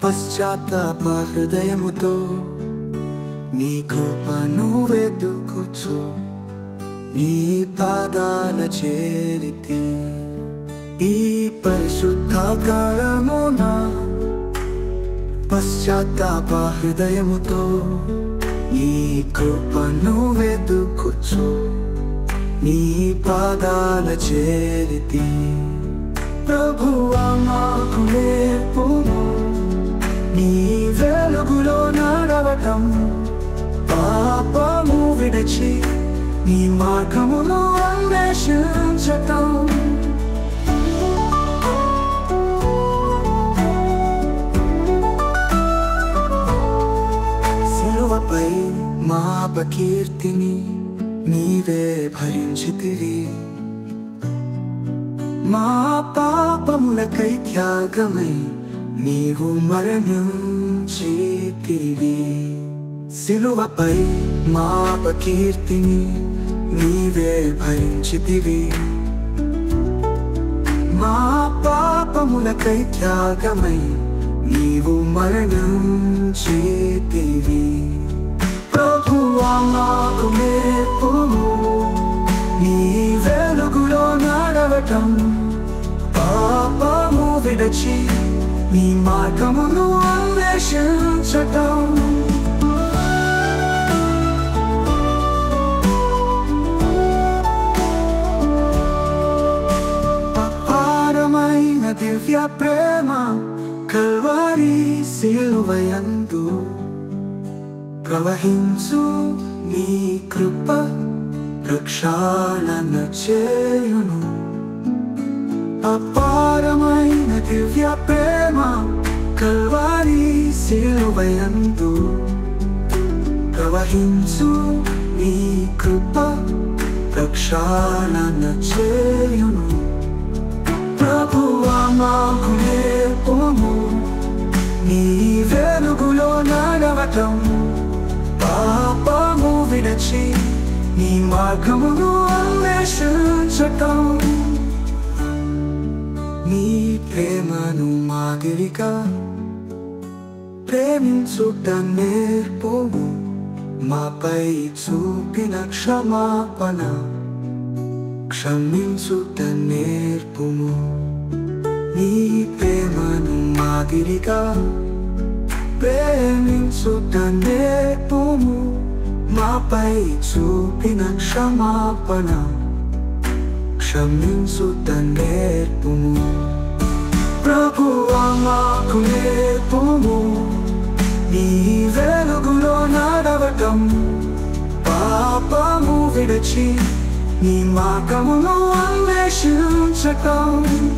పశ్చాత్తాప హృదయముతో నీ కృపను వెతుకుచు నీ పాదాల చేరితి. ఈ పరిశుద్ధ కాలమున పశ్చాత్తాప హృదయముతో నీ కృపను వెతుకుచు నీ పాదాల చేరితి. ప్రభువా మాకు నేర్పుము నీ వెలుగులో నడవటం, పాపము విడిచి నీ మార్గమును అన్వేషించటం. సిలువపై మా అపకీర్తిని నీవే భరించితివి, మా పాపములకై త్యాగమై నీవు మరణించితివి. సిలువపై మా అపకీర్తిని నీవే భరించితివి, మా పాపములకై త్యాగమై నీవు మరణించితివి. ప్రభువా మాకు నేర్పుము నీ వెలుగులో నడవటం, పాపము విడిచి నీ మార్గమును అన్వేషించటం. అపారమైన దివ్య ప్రేమ కల్వరి సిలువయందు ప్రవహించు నీ కృప రక్షణ చేయును. అపారమైన దివ్య ప్రేమ కల్వరి సిలువయందు ప్రవహించు నీ కృప రక్షణ చేయును. ప్రభువా మాకు నేర్పుము నీ వెలుగులో నడవటం, పాపము విడిచి నీ మార్గమును అన్వేషించటం. నీ ప్రేమను మాదిరిగా ప్రేమించుట నేర్పుము, మాపై చూపిన క్షమాపణ క్షమించుట నేర్పుము. నీ ప్రేమను మాదిరిగా ప్రేమించుట నేర్పుము, మాపై చూపిన క్షమాపణ క్షమించుట నేర్పుము. ప్రభువా మాకు నేర్పుము నీ వెలుగులో నడవటం, పాపము విడిచి నీ మార్గమును అన్వేషించటం.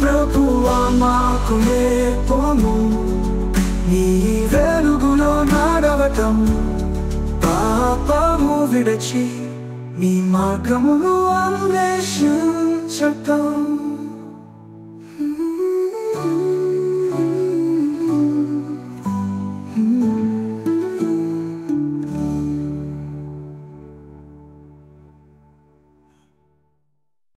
ప్రభువా మాకు నేర్పుము నీ వెలుగులో నడవటం, పాపము విడిచి నీ మార్గమును అన్వేషించటం.